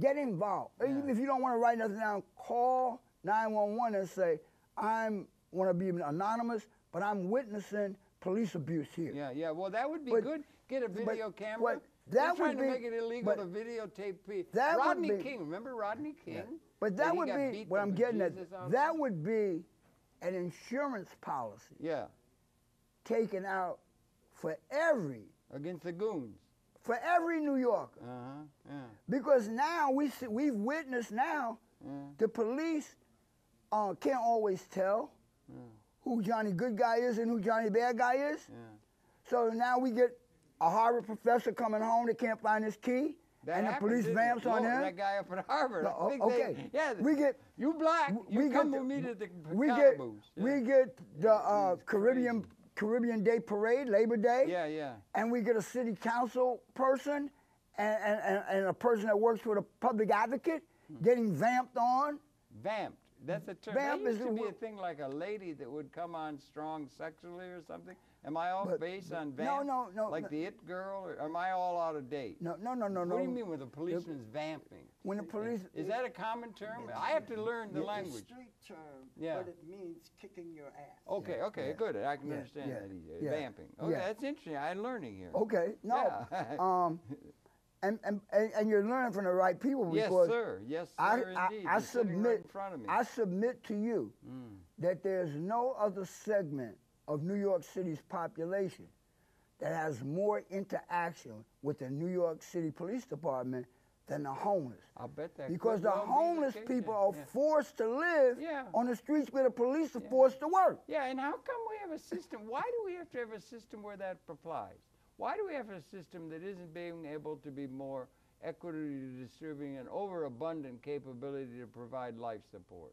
get involved. Even if you don't want to write nothing down, call 911 and say, I want to be anonymous, but I'm witnessing police abuse here. Yeah, yeah. Well, that would be good. Get a video camera. They're trying to make it illegal to videotape people. Rodney King, remember Rodney King? Yeah. But that would be, what I'm getting at, that would be an insurance policy. Yeah. Taken out for against the goons. For every New Yorker. Because now we've witnessed now the police can't always tell who Johnny Good Guy is and who Johnny Bad Guy is. So now we get a Harvard professor coming home that can't find his key, and the police vamps on him. That guy up at Harvard. We get you black. You come with me to the we get the Caribbean Day Parade, Labor Day. Yeah. And we get a city council person and a person that works for the public advocate getting vamped on. Vamped. That's a term. That used to be a thing like a lady that would come on strong sexually or something. Am I off base on vamp? No. Like the It Girl? Or am I all out of date? No. What do you mean when the policeman's vamping? When the police... Is that a common term? I have to learn the language. It's a street term, but it means kicking your ass. Okay, good. I can understand that. Vamping. Okay, that's interesting. I'm learning here. Okay, And you're learning from the right people because yes sir, indeed. I submit right in front of me. I submit to you that there's no other segment of New York City's population that has more interaction with the New York City Police Department than the homeless. I'll bet that. Because the homeless people are forced to live on the streets where the police are forced to work. Yeah, and how come we have a system? Why do we have to have a system where that applies? Why do we have a system that isn't being able to be more equitably distributing an overabundant capability to provide life support?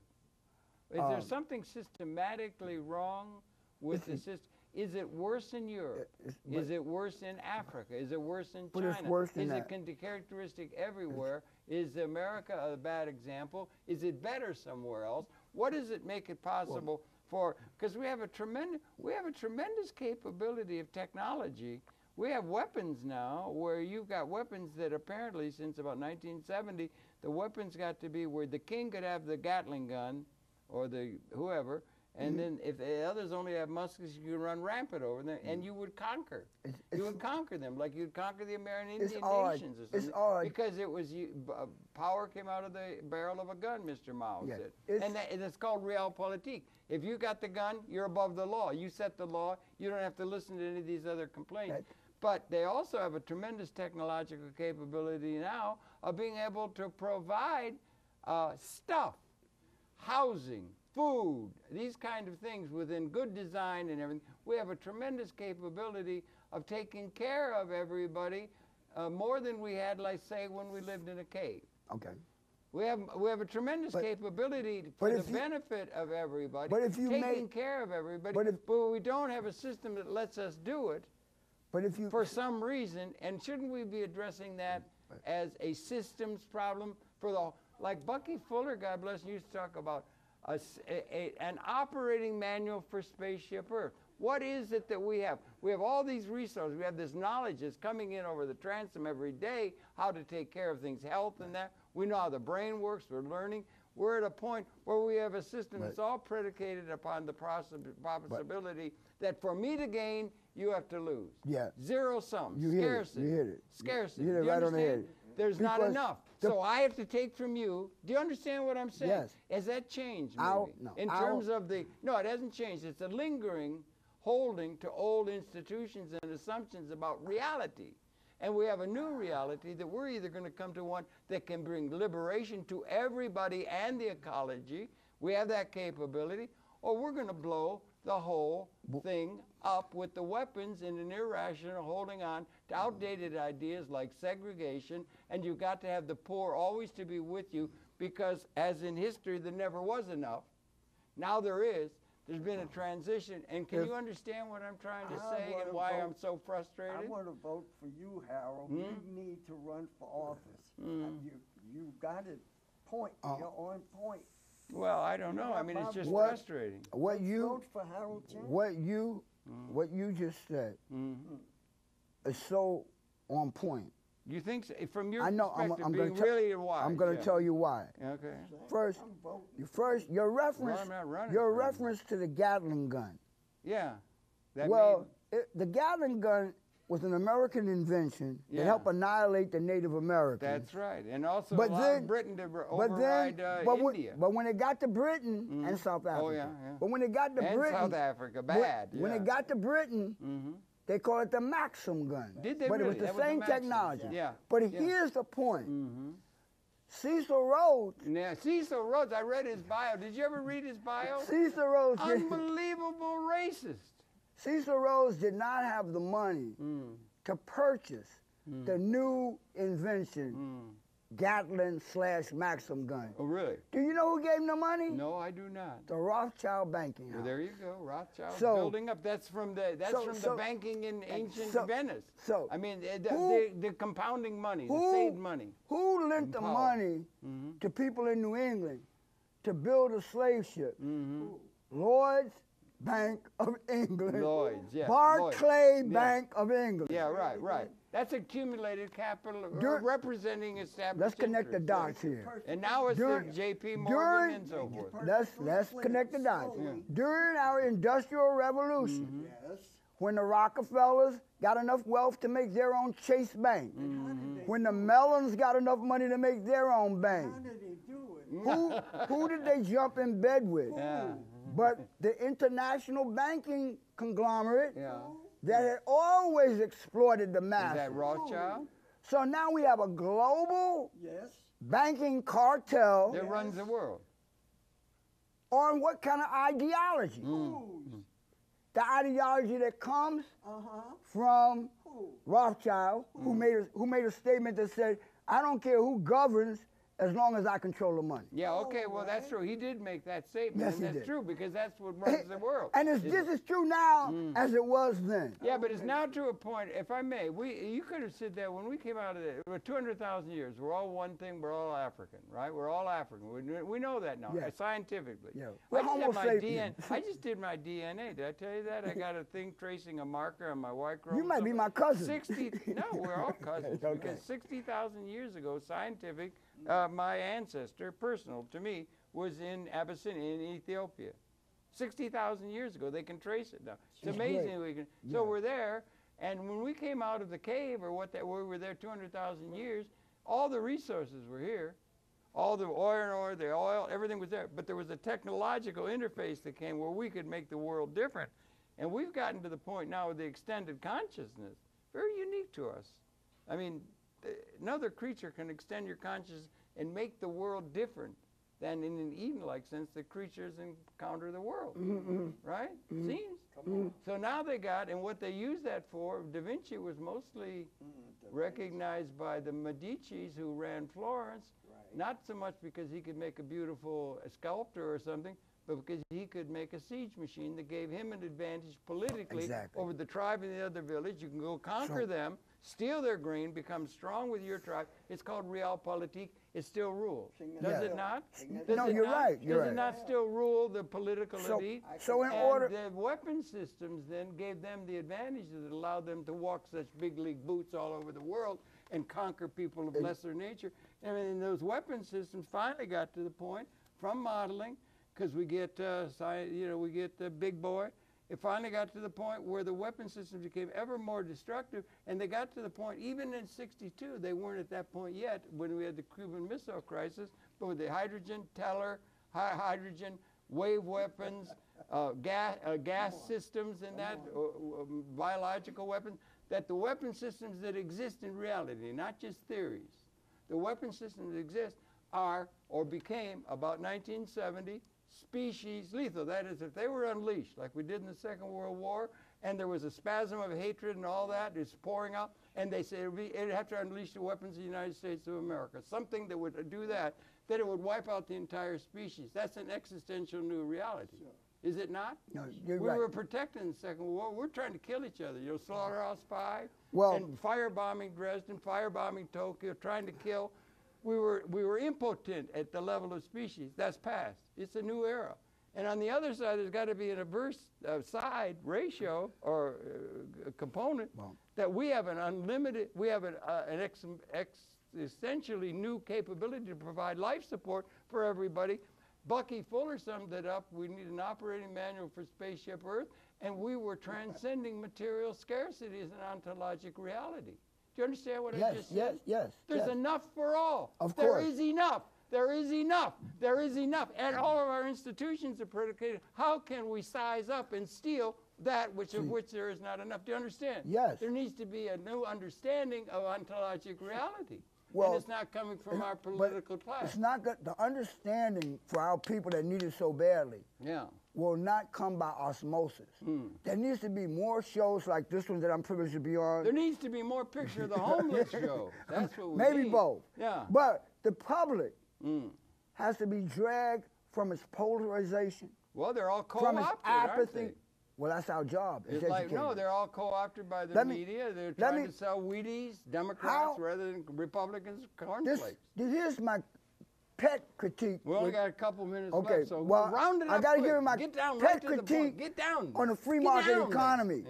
Is there something systematically wrong with the system? Is it worse in Europe? Is it worse in Africa? Is it worse in China? It's worse than Is it characteristic everywhere? Is America a bad example? Is it better somewhere else? What does it make it possible for? Because we have a tremendous capability of technology. We have weapons now where you've got weapons that apparently since about 1970, the weapons got to be where the king could have the Gatling gun or the whoever, and then if the others only have muskets, you could run rampant over them, and you would conquer. You would conquer them like you'd conquer the American Indian nations or something. Because it was power came out of the barrel of a gun, Mr. Mao said. And it's called realpolitik. If you got the gun, you're above the law. You set the law. You don't have to listen to any of these other complaints. But they also have a tremendous technological capability now of being able to provide stuff, housing, food, these kind of things within good design and everything. We have a tremendous capability of taking care of everybody more than we had, let's say, when we lived in a cave. Okay. We have a tremendous capability for the benefit of everybody, taking care of everybody, but we don't have a system that lets us do it. For some reason, and shouldn't we be addressing that as a systems problem for like Bucky Fuller, God bless him, used to talk about an operating manual for Spaceship Earth. What is it that we have? We have all these resources. We have this knowledge that's coming in over the transom every day, how to take care of things, health and that. We know how the brain works. We're learning. We're at a point where we have a system that's all predicated upon the possibility that for me to gain, you have to lose. Yeah. Zero sum. You Scarcity. hit it. Scarcity. You hit it Do you right on the understand? head. There's not Because enough. So I have to take from you. Do you understand what I'm saying? Yes. Has that changed maybe? In terms of the, no, it hasn't changed. It's a lingering holding to old institutions and assumptions about reality. And we have a new reality that we're either going to come to one that can bring liberation to everybody and the ecology. We have that capability. Or we're going to blow the whole thing up with the weapons in an irrational holding on to outdated ideas like segregation. And you've got to have the poor always to be with you because, as in history, there never was enough. Now there is. There's been a transition, and can you understand what I'm trying to say and why I'm so frustrated? I want to vote for you, Harold. You need to run for office. You got it. Point. You're on point. Well, I don't know. I mean, it's just What- frustrating. What you Vote for Harold Chance. what you just said is so on point. You think so? From your I know. perspective, I'm being going to really wise? I'm going to tell you why. Okay. First, I'm voting. your reference, I'm not running your for it. reference to the Gatling gun. Yeah. That Well, the Gatling gun was an American invention Yeah. that helped annihilate the Native Americans. that's right. And also But allowed then- Britain to But override then, but when it got to Britain and South Africa, Oh, yeah, yeah. but when it got to and Britain, South Africa, bad. when yeah. it got to Britain, they call it the Maxim gun. Did they But really? it was the That was the same Maxim, technology. yeah. But Yeah. here's the point. Cecil Rhodes. Now, Cecil Rhodes, I read his bio. Did you ever read his bio? Cecil Rhodes. Unbelievable racist. Cecil Rhodes did not have the money to purchase the new invention, Gatling/Maxim gun. Oh, really? Do you know who gave him the money? No, I do not. The Rothschild banking house. Well, there you go. Rothschild's So- building up. That's from the so- banking in ancient so- Venice. so I mean, who- the compounding money, the Who- saved money. Who lent the power. money to people in New England to build a slave ship? Lloyd's Bank of England. Lloyd's, yeah. Barclay Lloyd's, yeah. Bank of England. Yeah, right. That's accumulated capital Dur- representing established Let's connect the interests. dots here. And now it's During- the J.P. Morgan during- and so forth. Let's connect the dots. During our Industrial Revolution, Yes. when the Rockefellers got enough wealth to make their own Chase Bank, when the Mellons got enough money to make their own bank, How did he do it? who did they jump in bed with? Yeah. But the international banking conglomerate Yeah. that had always exploited the Is masses. that Rothschild? So now we have a global Yes. banking cartel That runs the world. on what kind of ideology? Who's? The ideology that comes Uh-huh. from Who? Rothschild, who made a statement that said, "I don't care who governs as long as I control the money." Yeah, okay, well, that's true. He did make that statement, Yes, and he that's did. true because that's what runs the world. And it's just as true now as it was then. Yeah, but it's now to a point, if I may, you could have said that when we came out of it, 200,000 years, we're all one thing, we're all African, right? We're all African. We know that now, Yeah. scientifically. Yeah. I We're just, Homo had my sapiens. I just did my DNA. Did I tell you that? I got a thing tracing a marker on my Y chromosome. You might be my cousin. 60, no, we're all cousins. Okay. Because 60,000 years ago, scientific, my ancestor, personal to me, was in Abyssinia, in Ethiopia. 60,000 years ago, they can trace it now. It's That's amazing. great. We can. So we're there, and when we came out of the cave, or we were there 200,000 years, all the resources were here. All the oil, everything was there. But there was a technological interface that came where we could make the world different. And we've gotten to the point now with the extended consciousness, very unique to us. I mean, another creature can extend your consciousness and make the world different than in an Eden-like sense the creatures encounter the world, right? Seems. So now they got, and what they use that for, Da Vinci was mostly recognized by the Medicis who ran Florence, not so much because he could make a beautiful sculptor or something, but because he could make a siege machine that gave him an advantage politically Exactly. over the tribe in the other village. You can go conquer them, steal their grain, become strong with your tribe. It's called realpolitik. It still rules. Does it not? Does No, it you're not? right, you're Does right. it not still rule the political elite? So in And order, the weapon systems then gave them the advantage that allowed them to walk such big league boots all over the world and conquer people of lesser nature. I mean, those weapon systems finally got to the point from modeling, because we get, we get the big boy. It finally got to the point where the weapon systems became ever more destructive, and they got to the point, even in '62, they weren't at that point yet when we had the Cuban Missile Crisis, but with the hydrogen teller, hydrogen wave weapons, gas systems and that, biological weapons, that the weapon systems that exist in reality, not just theories, the weapon systems that exist are, or became, about 1970, species lethal. That is, if they were unleashed, like we did in the Second World War, and there was a spasm of hatred and all that is pouring out, and they say it'd have to unleash the weapons of the United States of America, something that would do that, that it would wipe out the entire species. That's an existential new reality. Sure. Is it not? No, you're we right. were protecting the Second World War. We're trying to kill each other. You know, Slaughterhouse Five, well, and firebombing Dresden, firebombing Tokyo, trying to kill. We were impotent at the level of species. That's past. It's a new era. And on the other side, there's got to be an adverse side ratio or component that we have an unlimited, we have an essentially new capability to provide life support for everybody. Bucky Fuller summed it up. We need an operating manual for Spaceship Earth, and we were transcending material scarcity as an ontologic reality. Do you understand what I just said? Yes. There's enough for all. Of there course. is enough. There is enough. There is enough. And all of our institutions are predicated. How can we size up and steal that of which there is not enough? Do you understand? Yes. There needs to be a new understanding of ontologic reality. Well, and it's not coming from our political class. It's not that the understanding for our people that need it so badly will not come by osmosis. There needs to be more shows like this one that I'm privileged to be on. There needs to be more Picture of the Homeless show. That's what we Maybe need. both. Yeah. But the public has to be dragged from its polarization. Well, they're all from co-opted, its apathy. aren't they? Well, that's our job. It's like, no, they're all co-opted by the media. They're trying to sell Wheaties, Democrats, rather than Republicans, cornflakes. Here's my pet critique. We only got a couple minutes left, so well, round it up. I got to quick. give him my Get down pet right to the critique point. Get down. on the free Get market down economy.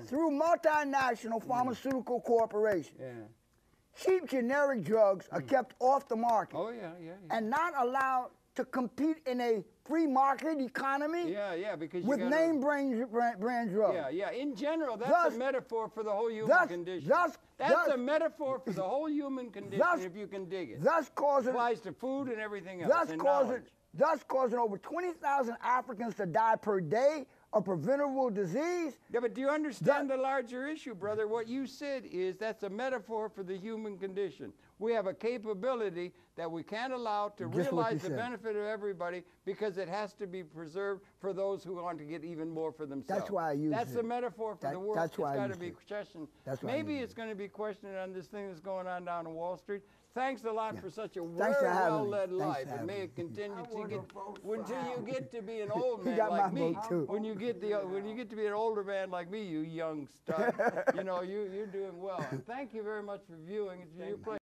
Through multinational pharmaceutical corporations. Cheap generic drugs are kept off the market. Oh, yeah. And not allowed to compete in a free market economy. Because with name brand drugs. In general, that's a metaphor for the whole human condition. That's a metaphor for the whole human condition, if you can dig it. Thus causing, it applies to food and everything else. Thus causing over 20,000 Africans to die per day of preventable disease. Yeah, but do you understand the larger issue, brother? What you said is that's a metaphor for the human condition. We have a capability that we can't allow to realize the benefit of everybody because it has to be preserved for those who want to get even more for themselves. That's why I use it. That's the metaphor for the world. That's why it's got to be questioned. Maybe it's going to be questioned on this thing that's going on down in Wall Street. Thanks a lot for such a well-led life, and may it continue until you get to be an old man like me. When you get to be an older man like me, you young stud, you're doing well. And thank you very much for viewing. It's your pleasure.